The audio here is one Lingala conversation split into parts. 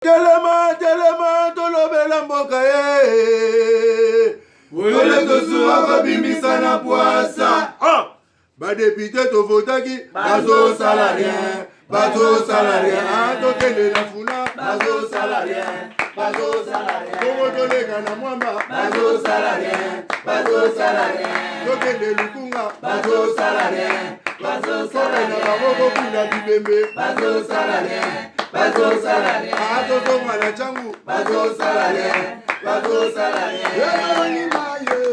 Telema, tolobela mboka ye. Wole tosuwa kobimisa na poasa. Badepite tovotaki, bazo salarien. Bazo salarien, tokende na funa. Bazo salarien, bazo salarien. Komo tolega na mwamba. Bazo salarien, bazo salarien. Tokende lukunga. Bazo salarien, bazo salarien. Na baboko kuna bibembe. Bazo salarien. Bazo salarien, bazo mwana changu. Bazo salarien, bazo salarien.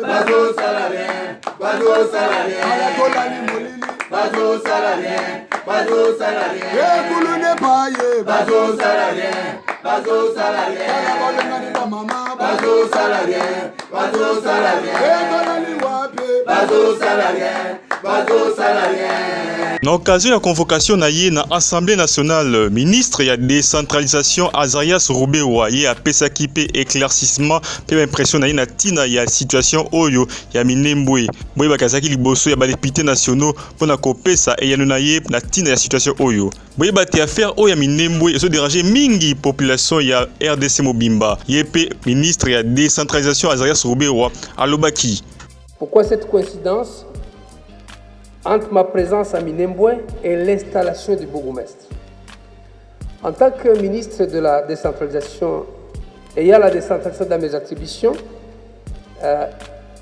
Bazo salarien, bazo salarien. Ayatola ni molili. Bazo salarien, bazo salarien. Kulune paye. Bazo salarien, bazo salarien. Ayabalengani na mama. Bazo salarien, bazo salarien. Ayatola ni wape. Bazo salarien, bazo salarien. Na occasion la convocation na ye na Assemblée nationale, ministre ya décentralisation Azarias Rubewa ye apesaki pe éclaircissement pe impression na ye na tina ya situation oyo ya Minembwe. Boye bakazaki liboso ya ba députés nationaux pona kopesa eyano na ye na tina ya situation oyo. Boye bate affaire oyo ya Minembwe eso déranger mingi population ya RDC Mobimba. Ye pe ministre ya décentralisation Azarias Rubewa alobaki. Pourquoi cette coïncidence entre ma présence à Minembwe et l'installation du bourgmestre? En tant que ministre de la décentralisation, ayant la décentralisation dans mes attributions,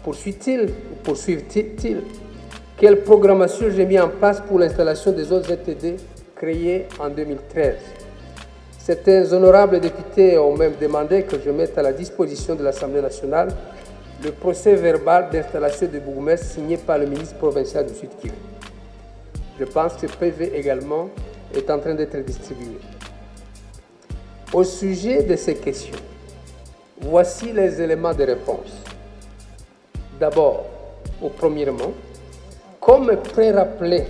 poursuivent-ils quelle programmation j'ai mis en place pour l'installation des autres ZTD créés en 2013? Certains honorables députés ont même demandé que je mette à la disposition de l'Assemblée nationale le procès verbal d'installation du bourgmestre signé par le ministre provincial du Sud-Kivu. Je pense que ce PV également est en train d'être distribué. Au sujet de ces questions, voici les éléments de réponse. D'abord, premièrement, comme pré-rappelé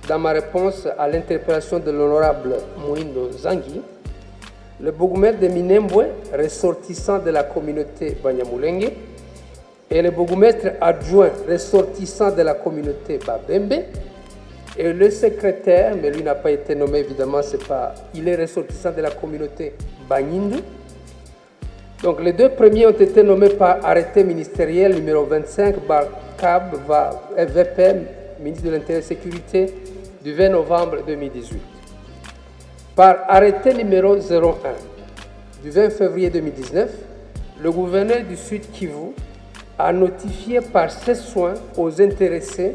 dans ma réponse à l'interpellation de l'honorable Mouindo Zangui, le bourgmestre de Minembwe, ressortissant de la communauté Banyamulenge, et le bourgmestre adjoint ressortissant de la communauté Babembe, et le secrétaire, mais lui n'a pas été nommé évidemment, il est ressortissant de la communauté Banyindu. Donc les deux premiers ont été nommés par arrêté ministériel numéro 25 CAB VPM, ministre de l'Intérieur et de la Sécurité, du 20 novembre 2018. Par arrêté numéro 01 du 20 février 2019, le gouverneur du Sud-Kivu a notifié par ses soins aux intéressés.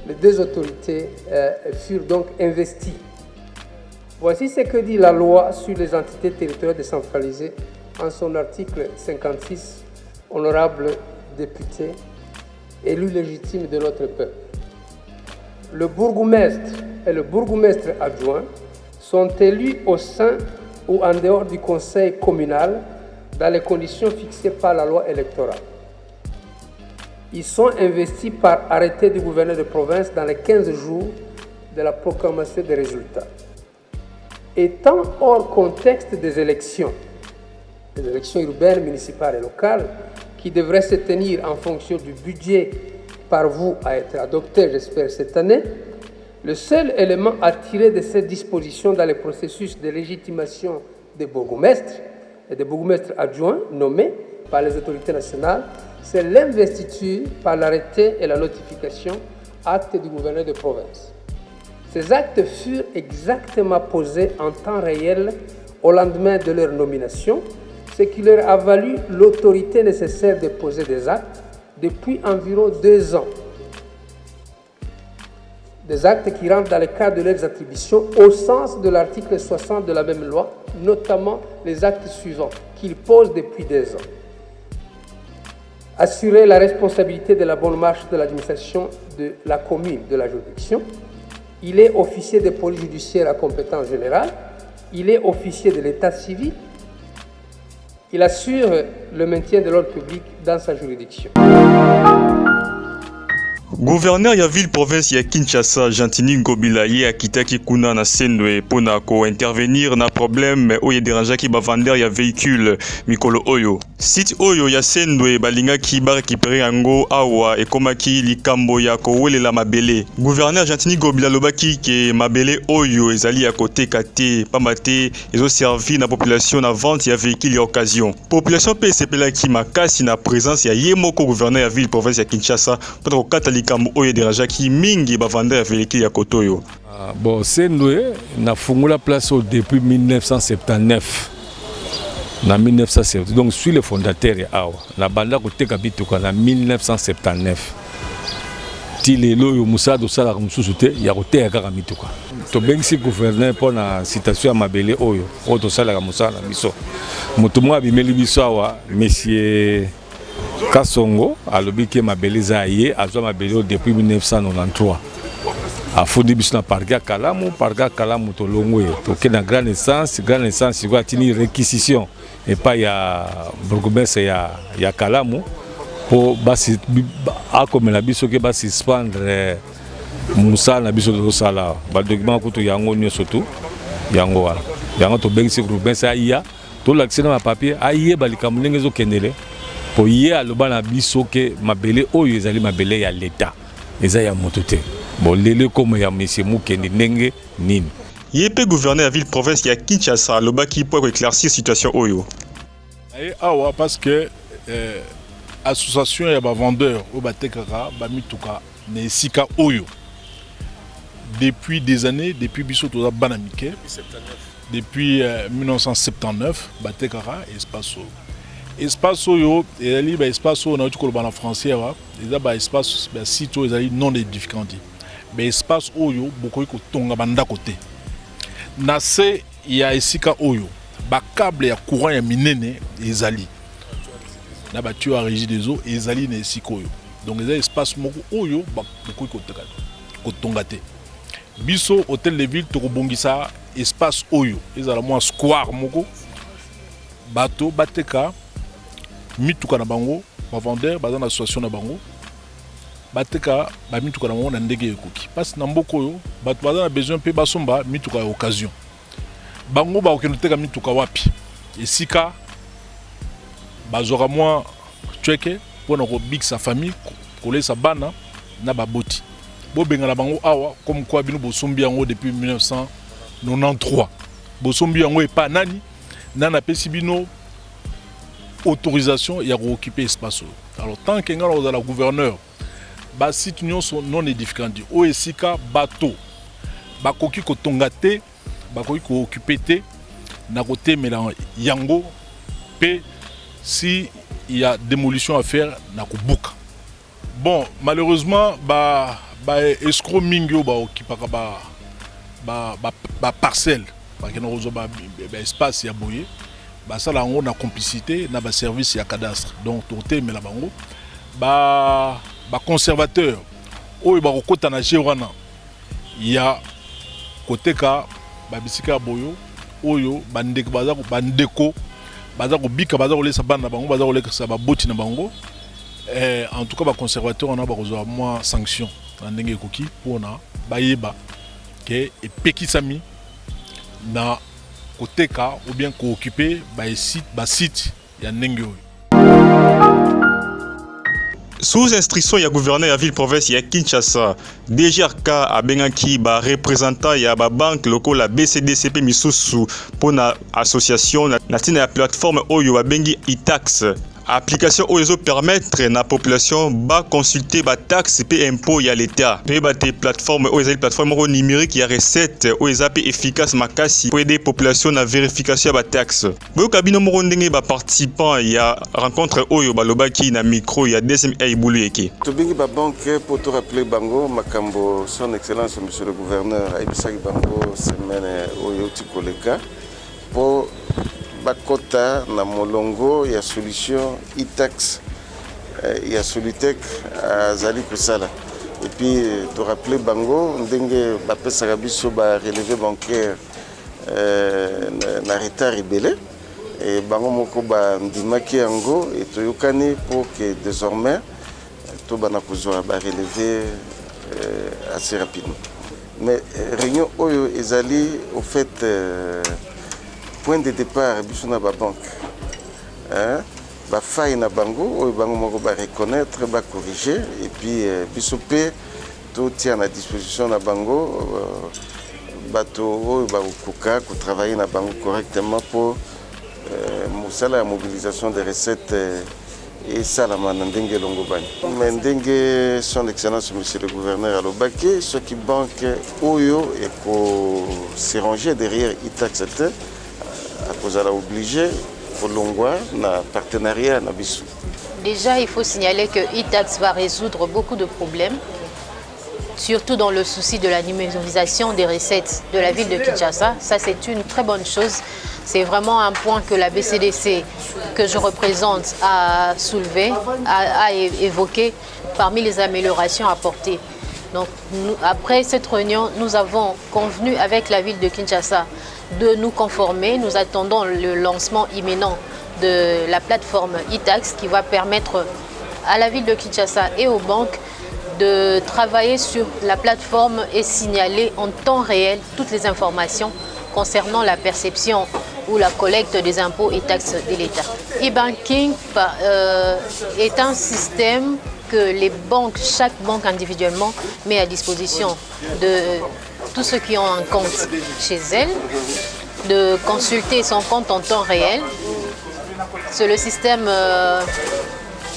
Les deux autorités furent donc investies. Voici ce que dit la loi sur les entités territoriales décentralisées en son article 56, honorable député, élu légitime de notre peuple. Le bourgmestre et le bourgmestre adjoint sont élus au sein ou en dehors du conseil communal dans les conditions fixées par la loi électorale. Ils sont investis par arrêté du gouverneur de province dans les 15 jours de la proclamation des résultats. Étant hors contexte des élections urbaines, municipales et locales, qui devraient se tenir en fonction du budget par vous à être adopté, j'espère, cette année, le seul élément à tirer de cette disposition dans le processus de légitimation des bourgmestres et des bourgmestres adjoints nommés par les autorités nationales, c'est l'investiture par l'arrêté et la notification, acte du gouverneur de province. Ces actes furent exactement posés en temps réel au lendemain de leur nomination, ce qui leur a valu l'autorité nécessaire de poser des actes depuis environ 2 ans. Des actes qui rentrent dans le cadre de leurs attributions au sens de l'article 60 de la même loi, notamment les actes suivants qu'ils posent depuis 2 ans. Assurer la responsabilité de la bonne marche de l'administration de la commune de la juridiction. Il est officier de police judiciaire à compétence générale. Il est officier de l'état civil. Il assure le maintien de l'ordre public dans sa juridiction. Gouverneur ya ville province ya Kinshasa Jantini Ngobila ye akitaki kuna na sendwe pona ko intervenir na problème oyo dérangeaki ba vendeur ya véhicule mikolo oyo. Site oyo ya Sendwe balingaki ba récupérer yango awa ekomaki likambo ya kowelela mabele. Gouverneur Gentini Gobila lobaki ke mabele oyo ezali ya koteka te pamba te ezo servi na population na vente ya véhicule ya occasion. Population pe sepelaki makasi na présence ya ye moko gouverneur ya ville province ya Kinshasa mpona kokata likambo oyo ederajaki mingi bavandeur ya véhicule ya kotoyo. Bon, Sendwe na fungula place depuis 1979. En 1970, donc je suis le fondateur ya awa na banda koteka bituka na 1979 ti lelo yo musada osalaka mosusu te ya koteka kaka mituka tobengisi gouverneur mpo na citation ya mabele oyo tosalaka mosala na biso moto moko abimeli biso awa monsieur Kasongo alobi ke mabele eza ye azwa mabele oyo depuis 1993 afundi biso na parc ya Kalamu tolongo ye toke na grande essence iko atini réquisition et pas ya bourgmestre ya Kalamu po basi akomela biso ke basi suspendre musala na biso tosala ba document kutu yango nyonso tu yango wala yango to bengisi bourgmestre aya to lakisi na papier aye balikamu ndenge ezokendele po ye aloba na biso ke mabele oyo ezali mabele ya l'État eza ya moto te bon lele comme ya monsieur Mukendi ndenge nini. Yepe gouverneur ya ville province ya Kinshasa lobaki pour éclaircir situation oyo. Awa parce que association ya ba vendeur au batekaka ba mituka na esika oyo depuis des années depuis biso toza bana mike depuis 1979 batekaka espace oyo ezali ba espace oyo na uti koloba na français wa eza ba espace ba site oyo ezali non édificant ba espace oyo bokoki kotonga bandako te na se ya esika oyo ba câble ya courant ya minene ezali na ba tuyau à régie des eaux ezali na esika oyo donc eza espace moko oyo bokoki kotonga te biso hôtel de ville tokobongisa espace oyo ezala mwa square moko bato bateka mituka na bango ba vendeur baza na association na bango bateka ba mituka na bango na ndenge ekoki parce na mboko oyo bato baza na besoin pe basomba mituka ya occasion bango ba okendoteka mituka wapi esika bazora mwa cheke pona ko big sa famille kolesa bana na baboti bobenga na bango awa comme quoi bino bosombi yango depuis 1993 bosombi yango epa nani nana pesi bino autorisation ya occuper espace. Alors tant que ngala ozala gouverneur ba site nyonso non édificant o esika bateau bakoki kotonga te bakoki ko occuper te na côté mela yango pe si il y a démolition à faire na ko buka. Bon malheureusement ba escroc mingi ba occupaka ba parcelle ba kena ozo ba espace ya boye. Ça là on a complicité na ba service ya cadastre donc toté mais la bango ba conservateur oyo ba kokota na jewana ya côté ka ba bisika boyo oyo bandeko baza ko bika baza ko lesa bana bango baza ko lesa ba boti na bango en tout cas ba conservateur on a ba kozo moins sanction na ndenge koki pona ba yeba ke epekisami na koteka ou bien occuper ba site ya ndenge oyo. Sous instruction ya gouverneur ya ville province ya Kinshasa, DGRK abengaki ba représentant ya ba banque locale la BCDCP misusu pona association na tina ya plateforme oyo babengi e-tax. Application oyo permettre na population ba consulter ba taxe pe impôt ya l'état. Pe ba te plateforme oyo ezali plateforme numérique ya recette oyo ezape efficace makasi pour aider population na vérification ya ba taxe. Boyo kabino moko ndenge ba participant ya rencontre oyo balobaki na micro ya DSMA ibulu yeke. To bingi ba banque pour te rappeler bango makambo son excellence monsieur le gouverneur aibisaki bango semaine oyo tikoleka pour bakota na molongo ya solution e-tax ya Solitec azali kosala et puis to rappeler bango ndenge bapesaka biso ba relevé bancaire na retard ebele et bango moko ba ndimaki yango et toyokani pour que désormais to bana kozwa ba relevé assez rapidement mais réunion oyo ezali au fait point de départ biso na ba banque faille na bango, bango moko ba reconnaître, ba corriger et puis bisopé tout tient à disposition na bango bateau ba kuka ko travailler na bango correctement pour la mobilisation des recettes et ça la mandenge longobani. Mandenge son excellence monsieur le gouverneur alobaki ceux qui banque oyo et ko se ranger derrière Itax à cause de la obligé pour Longwa na partenariat na bisu. Déjà il faut signaler que Itax va résoudre beaucoup de problèmes, surtout dans le souci de la numérisation des recettes de la ville de Kinshasa. Ça c'est une très bonne chose. C'est vraiment un point que la BCDC, que je représente, a soulevé, a évoqué parmi les améliorations apportées. Donc, après cette réunion, nous avons convenu avec la ville de Kinshasa de nous conformer. Nous attendons le lancement imminent de la plateforme Itax qui va permettre à la ville de Kinshasa et aux banques de travailler sur la plateforme et signaler en temps réel toutes les informations concernant la perception ou la collecte des impôts et taxes de l'État. E-banking est un système que les banques, chaque banque individuellement, met à disposition de tous ceux qui ont un compte chez elle, de consulter son compte en temps réel. C'est le système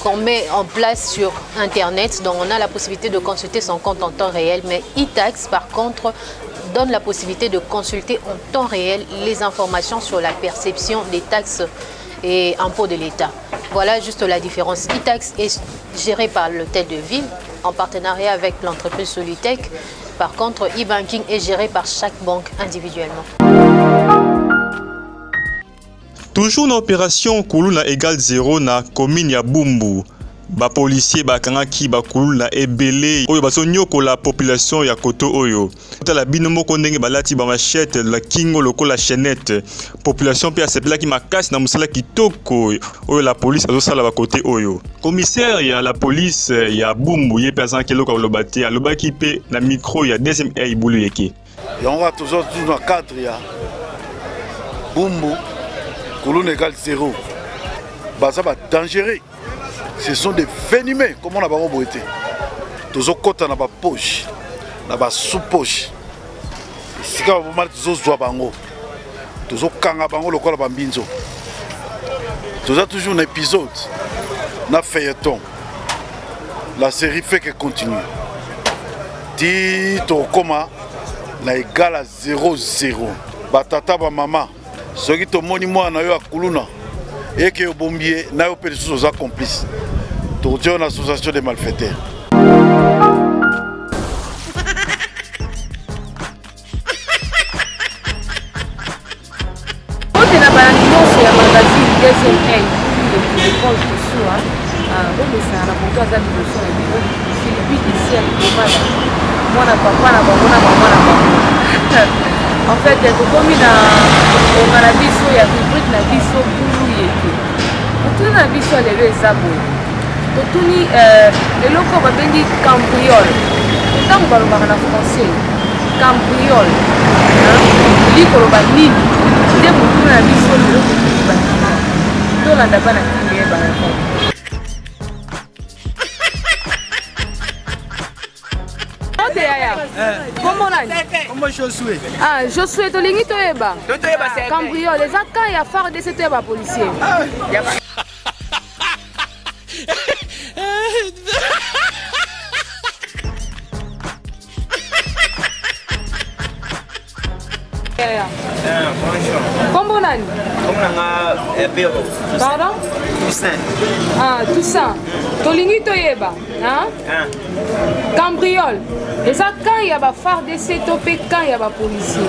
qu'on met en place sur Internet, donc on a la possibilité de consulter son compte en temps réel, mais Itax, par contre, donne la possibilité de consulter en temps réel les informations sur la perception des taxes et impôts de l'État. Voilà juste la différence. Itax est géré par l'hôtel de ville en partenariat avec l'entreprise Solutech. Par contre, e-banking est géré par chaque banque individuellement. Toujours dans l'opération Kuluna égale 0 na commune ya Bumbu. Ba policier ba kangaki ba kuluna ebele oyo baso nyoko la population ya koto oyo tala binomo ko ndenge balati ba machette la kingo loko la chaînette population pe asepela ki makasi na musala kitoko oyo la police azo sala ba côté oyo commissaire ya la police ya Bumbu ye personne ke loko lobati alobaki pe na micro ya deuxième air ibulu yeke yonga toujours dans cadre ya Bumbu Kuluna égale 0 bah ça va dangereux. Ce sont des venimeux, comme on a pas été. Tous les côtés na ba poche, na ba sous-poche. Si quand vous mal tous os doit bango. Tous os kanga bango lokola bambinzo. Tous a toujours un épisode, na feuilleton. La série fait que continue. Tito koma na égal à 0-0. Ba tata ba maman, ceux qui to moni moi na yo akuluna. Et que au bombier n'a pas de choses accomplies. Toute une association de malfaiteurs. En fait, il y a comme une biso, il y a rubrique na biso pour tout na biso levé zabo. Tout ni le loco va bengi cambriole. Tant que on va en français. Cambriole. Liko ba nini. Nde mutu na biso le loco ba. To la ndaba na kimbe ba na. Comment Josué? Ah, Josué, tu lingi toeba. Cambriole, les accords il y a phare de cette policier. Comment nani? Pardon? Ah, tout ça. Tolingi toyeba, hein? Cambriole. Et ça quand il y a ba phare de cette opé quand il y a ba policier.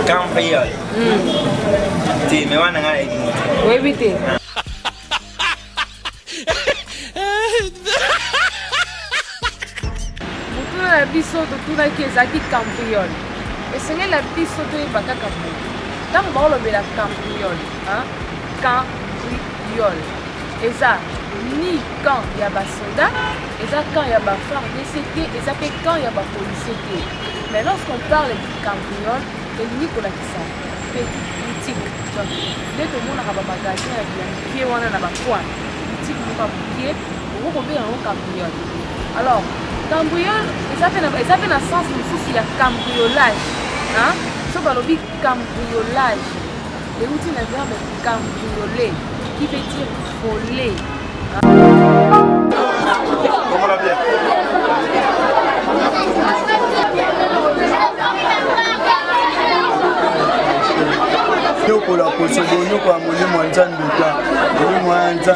Cambriole. Ti me wana ngala hivi. Oui, oui, ti. Mutu na biso to tuna ki ezaki cambriole. Et c'est la biso to yebaka cambriole. Tant ba olobela cambriole, hein? Cambriole. Et ça ni quand il y a des soldats, et ça quand il y a des phare DCT, et ça fait quand il y a des policiers. Mais lorsqu'on parle du cambriole, il n'y a pas de ça. boutique. Dès que mon a un magasin à pied, on a un coin. Boutique, on a un pied, on a un cambriole. Alors, cambriole, ça fait un sens il y a cambriolage. Ce qu'on dit cambriolage. Les outils n'a verbe cambrioler, qui veut dire voler. Pour la potion, nous quoi, mon nom est Jean Beka. Nous moi Jean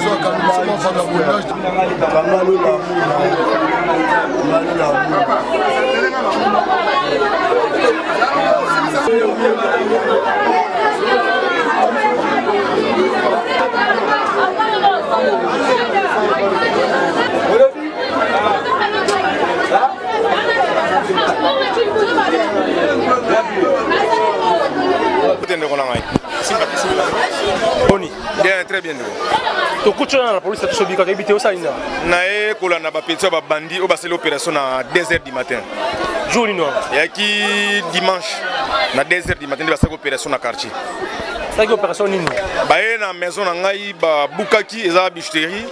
Boni, bien, très bien. Tu couches dans la police, tu as dit que tu as dit Nae kolana ba petit ba bandi o ba c'est l'opération à 2h du matin. Jour ni noir. Et qui dimanche na 2h du matin ba c'est opération na quartier. C'est une opération nini? Ba na maison na ngai ba bukaki eza bijouterie.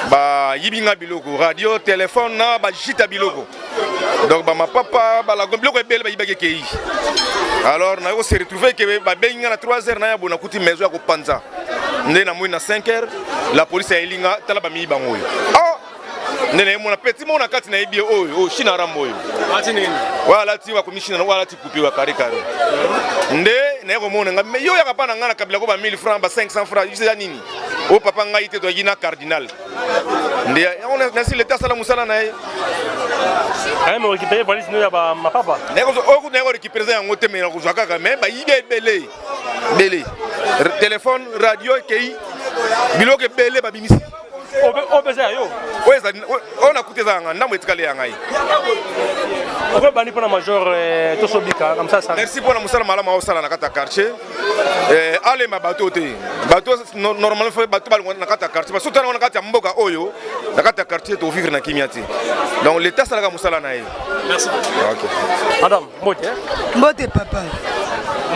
Ba yibinga biloko, radio, téléphone na ba jita biloko. Donc ba ma papa ba la biloko ebele ba yibake kei. Alors na yo se retrouver que ba benga na 3h na ya bona kuti maison ya ko panza. Ndé na moina 5h la police a elinga tala ba mi bango yo. Ah ndé mon petit mon akati na ebie oyo o shina rambo yo. Ati nini? Wala ti wa commissioner wala ti couper wa kare kare. Ndé na ko mona nga me yo ya kapana ngana kabila ko ba 1000 francs ba 500 francs yisa nini? O papa ngai te to yina cardinal. Ndé on na si l'état sala musala na ye. Ay mo récupérer valise no ya ba ma papa. Ndé ko o ko récupérer ya ngote me na ko zaka ka me ba yibe belé. Belé. Téléphone, radio, kei. Biloko belé ba bimisi. Obeza yo. On a coûté ça na mwetikale ya ngai. Pourquoi bani pour la major Tosobika comme ça ça. Merci pour la musala malama au sala na kata quartier. Allez ma bateau te. Bateau normalement fait bateau na kata quartier. Parce que on a kata mboka oyo na kata quartier to vivre na kimiati. Donc l'état sala ka musala na ye. Merci. OK. Madame, mbote. Mbote papa.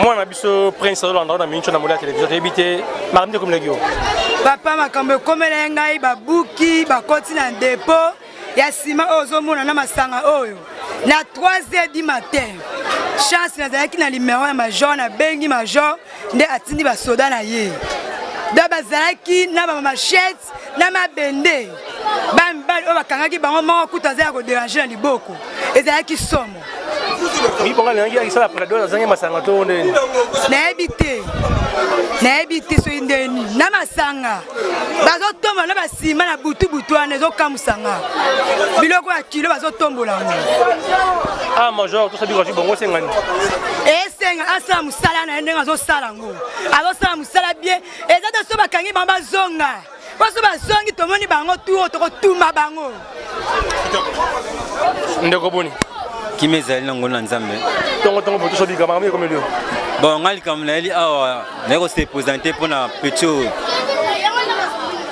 Moi na biso prince de l'endroit na mincho na mola télévision habité makamde comme legio. Papa makambe komela ngai babuki bakoti na dépôt ya sima ozomona na masanga oyo na 3h du matin. Chance nazalaki na numéro ya major na bengi major nde atindi ba soda na ye. Da bazalaki na ba machette na mabende. Bambali o bakangaki bango moko kutaza ko déranger na liboko. Ezalaki somo. Oui, bon, il y a ça après deux ans, ma sanga to ne. Na ebité so indeni na masanga. Bazo tomba na basima na butu ane zo kamusanga. Biloko ya kilo bazo tombola ngo. Ah major to sabi ko bongo sengani. Senga asa musala na ndenga zo sala ngo. Alo sala musala bien. Eza to so bakangi bamba zonga. Baso bazongi tomoni bango tuo to ko tumba bango. Ndeko boni. Kimezali nango na nzambe tongo boto so bika mami comme lui bon ngali comme na eli awa na ko se présenter pour na pecho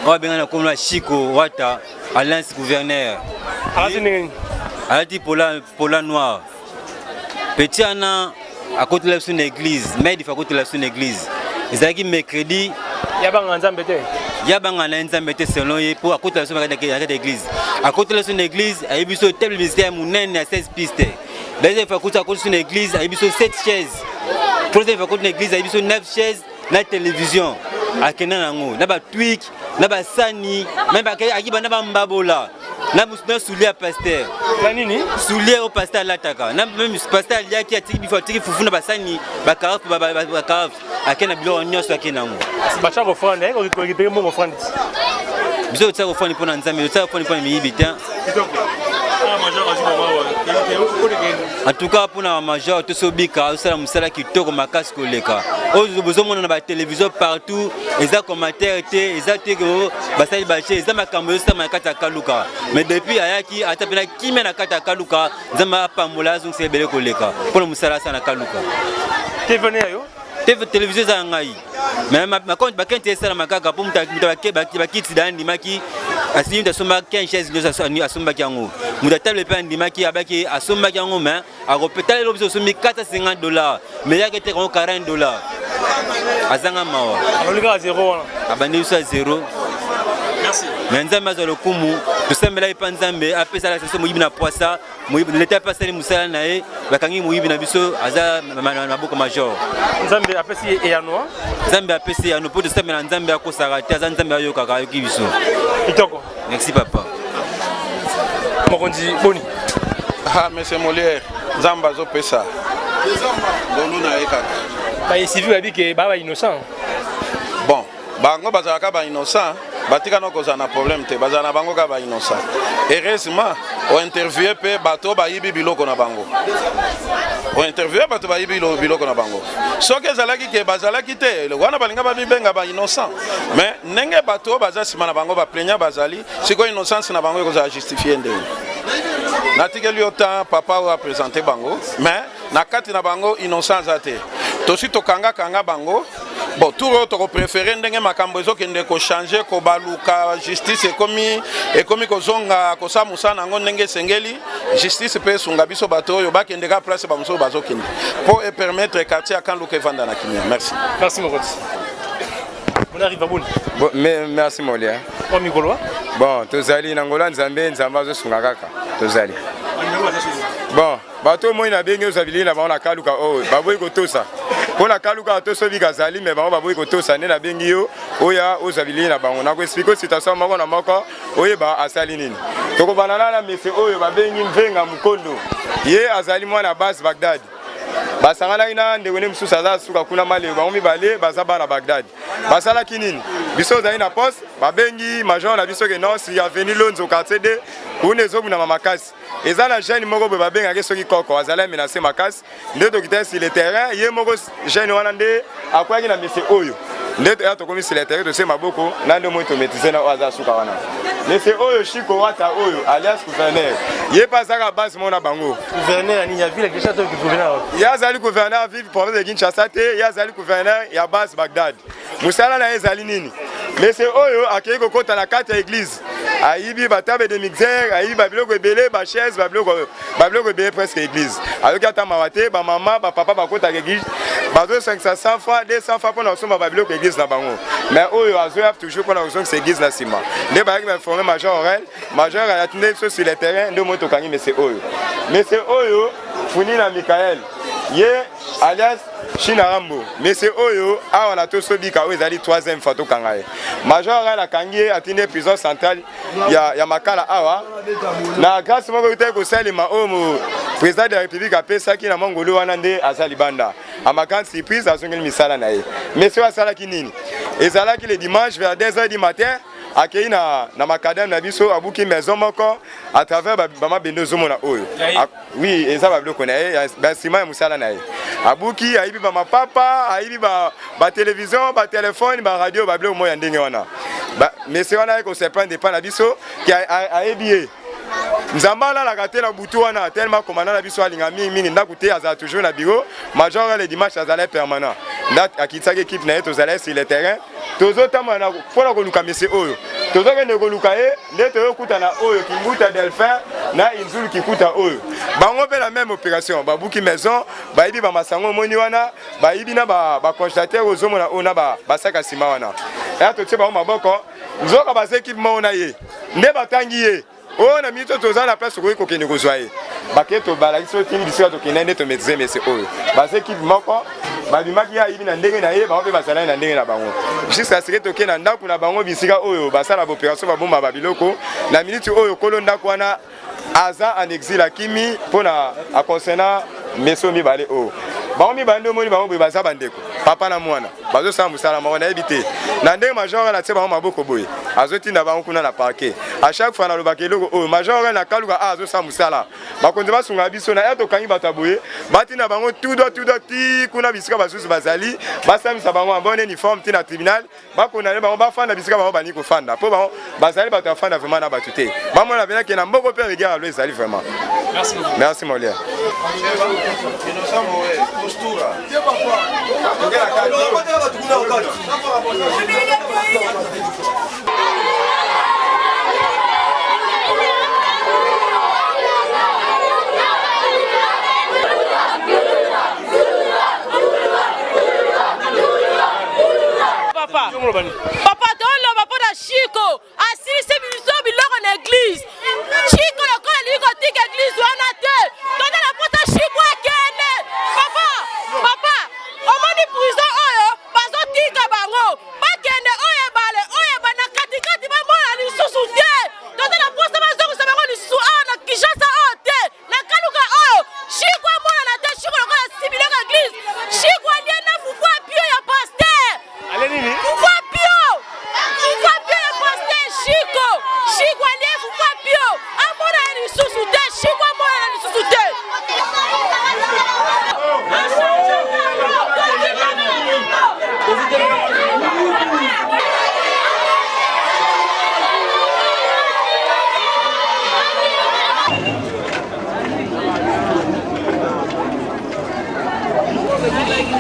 wa benga na comme la Chico Wata Alliance gouverneur alati pola noir petit ana à côté de son église mais il faut côté de son église ezaki mercredi yabanga nzambe te yabanga na nzambe te selon ye pour à côté de son église à côté de son église a biso table ministère munene à 16 pistes deuxième fois à côté de son église a biso 7 chaises troisième fois côté de l'église a biso 9 chaises na télévision akena nango na ba tweak na ba sani même ba akiba na ba mbabola na musna soulier à pasteur na nini soulier au pasteur lataka na même pasteur liaki atiki bifo atiki fufu na ba sani ba karaf ba karaf akena bilo nyoso akena ngo ba cha ko frande ko récupérer mon frande biso tsa ko fani pona nzambe tsa ko fani pona miyibita en tout cas pour la major tout sobika ça musala kitoko makasi koleka ozobozomona na ba télévision partout eza commentaire te eza te ko basali ba chez eza makambo yosa makata kaluka mais depuis ayaki atapena kimena nakata kaluka nzamba pambola zo sebele koleka pour musala sana kaluka te venir yo TV télévision za ngai mais ma compte ba kente sala makaka pour muta ba kiti dani maki asini asomba 15 chaises asomba yango muta table pe ndimaki abaki asomba yango mais akopeta lelo biso sombi $450 mais yake te ko $40 azanga mawa alolika 0 abandi biso 0. Merci. Mais nzambe azalo kumu tusembela ipa nzambe apesa la sese moyibi na poisa moyibi leta pasali musala na ye bakangi moyibi na biso aza maboko major nzambe apesi eyano nzambe apesi eyano po tusembela nzambe akosaka te aza nzambe ayokaka ayoki biso kitoko. Merci papa mokonzi boni monsieur Molière nzambe azopesa bonu na ye kaka baesivi babi ke baba innocent bon bango bazalaka ba innocent batika no kozala na problème te bazala na bango ka ba innocent heureusement o interviewer pe bato bayibi biloko na bango o interviewer bato bayibi biloko na bango soki ezalaki ke bazalaki te wana balinga babibenga ba innocent mais ndenge bato baza nsima na bango baplaignant bazali sikoyo innocence na bango ekozala justifie ndenge natikeli yo temps papa oyo apresente bango mais na kati na bango innocent aza te tosi tokanga bango bon tout oyo tokopréféré ndenge makambo ezokende kochange kobaluka justice ekomi kozonga kosala mosala nango ndenge esengeli justice mpe esunga biso bato oyo bakendeka place bamosusu bazokende mpo epermettre quartier akanluka evanda na kimia. Merci. Merci mokonzi. On arrive à Bouni. Bon, merci Molia. Bon mikolo. Bon, tozali na ngola nzambe azosunga kaka. Tozali. Bon, bato moi na bengi ozabili na bana kaluka oyo baboyi kotosa. Pona kaluka toso bikazali mais bango baboyi kotosa ne na bengi yo oya ozabili na bango. Na ko expliquer situation moko na moko oyeba asali nini. Toko banana na mese oyo babengi mvenga mukondo. Ye azali mwana base Bagdad. Basangana ina ndewene mususa za suka kuna male bango mibale bazaba na Bagdad. Basala kinini biso za ina poste babengi major na biso ke non si avenue Lonzo quartier de une zobu na makasi ezala jeune moko be babenga ke soki koko azala menacer makasi nde dokita sur le terrain ye moko jeune wana nde akwaki na monsieur oyo nde to komi sur le terrain to se maboko na ndo moto maîtriser na oza suka wana monsieur oyo Chiko Wata oyo alias gouverneur ye pasaka base mona bango gouverneur ani ya ville déjà to gouverneur ya zali gouverneur vive province de Kinshasa te ya zali gouverneur ya base Bagdad musala na ezali nini monsieur oyo akei kokota na kati ya église ayibi batabe de mixer ayibi babiloko ebele ba chaise babiloko ebele presque église ayoki ata mawate ba mama ba papa bakota église bazo 500 francs 200 francs pour na somba babiloko église na bango mais oyo azoya toujours pour na ozong c'est église na sima nde bayaki ba informer major atinde so sur le terrain nde moto kangi monsieur oyo Funina Michael ye alias Chinarambo monsieur oyo awa na toso bika oyo ezali 3e fois to kangaye major la kangi atinde prison centrale ya makala awa na grâce moko ute ko salima omo président de la république apesa ki na mongolo wana nde azali banda amakan surprise azongeli misala na ye monsieur asala kinini ezala ki le dimanche vers 2h du matin akei na makadam na biso abuki maison moko à travers bama bendo zomona oyo oui eza babiloko na ye basima ya musala na ye abuki ayibi ba mapapa ayibi ba télévision ba téléphone ba radio ba biloko moya ndenge wana monsieur wana ko se prendre pas na biso ki ayibi ye nzamba la raté la butu wana tellement commandant na biso alinga mingi ndako te azala toujours na bureau major le dimanche azala permanent ndat akitsaki équipe na ye tozala sur le terrain tozotama na pona koluka monsieur oyo tozokende koluka ye nde toyokuta na oyo kimbuta Delphin na inzulu kikuta oyo bango pe la même opération babuki maison bayibi ba masango moni wana bayibi na ba constater ozomona ona ba saka sima wana ya totie ba maboko nzoka ba équipe mona ye nde batangi ye oh na mito toza na place ko kende ko zwaye baketo balaki timi bisika to kenende to médecin monsieur oyo ba équipe moko babimaki ya ibi na ndenge na ye bango pe basala na ndenge na bango jusqu'à ce que to kena ndako na bango bisika oyo basala ba opération ba bomba ba biloko na minute oyo kolo ndako wana aza en exil akimi pona a concernant meso mi bale o bango mi bande moni bango baza bandeko papa na mwana bazo sa musala mwana na ebité na ndenge major na tse bango maboko boye azotinda bango kuna na parquet à chaque fois na lobaki loko o major na kaluka azo sa musala bakonzi basunga biso na eto kangi bataboye batina bango tout ti kuna bisika basusu bazali basamisa bango en bonne uniforme tina tribunal bakona bango bafanda bisika bango bani ko fanda po bango bazali bato afanda vraiment na batute bamona vena ke na mboko pe regard lo ezali vraiment merci Molia postura Papa toloba mpona Chico asilisi biso biloko na église. Chico lokola lingi kotika église wana te. Tozala mpota Chico akende. Papa omoni prison oyo bazotika bango. Bakende oyo ebale na katikati bamona lisusu te. Tozala mposa bazongisa bango lisusu awa na Kinshasa oyo te. Na kaluka oyo Chico amona na te. Chico lokola sibiloko église. Chico alie na fufu apio ya pasteur. Fufu apio ya pasteur Chico. Chico alie fufu apio. Amona ya lisusu te. Chico amona ya lisusu te.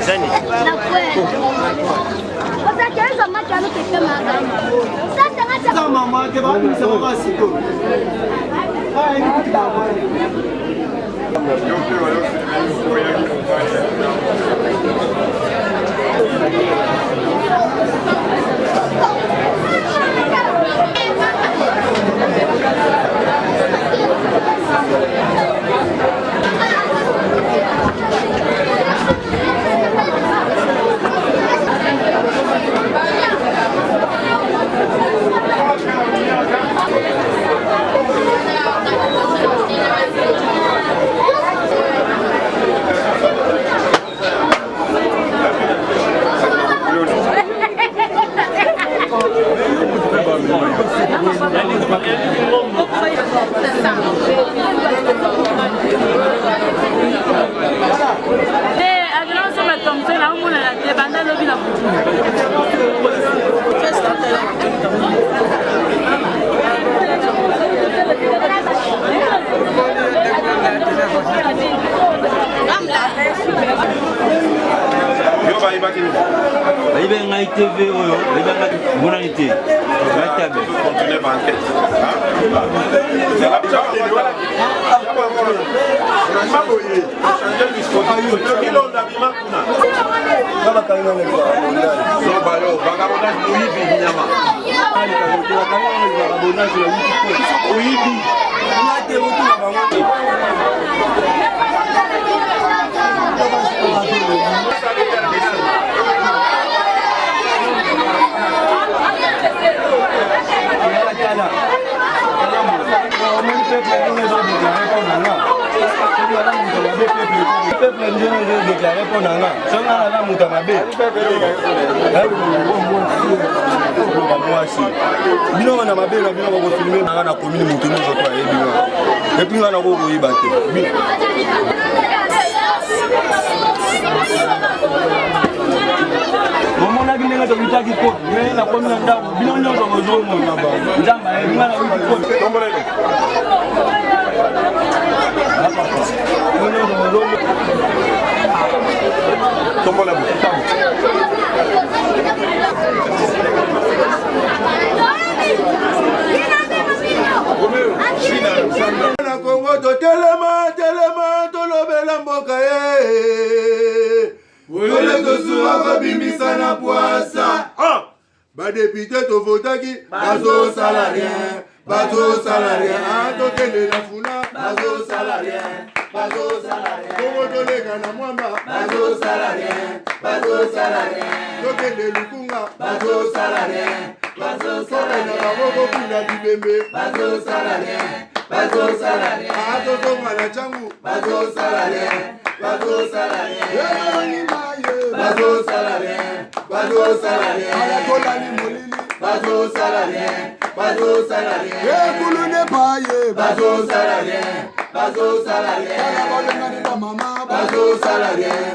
Zani. TV oyo ebanga bonanité matabe continuer banquette c'est la na Congo to telema tolobela mboka ye wele tosuwa kobimisa na poasa badepute tovotaki bazosala rien tokende na funa bazosala rien Congo toleka na mwamba bazosala rien tokende lukunga bazosala rien tokende na maboko kuna bibembe bazosala rien atozonga na changu bazosala rien alakolali molili bazosala rien ekulune paye bazosala rien ala balengani ba mama bazosala rien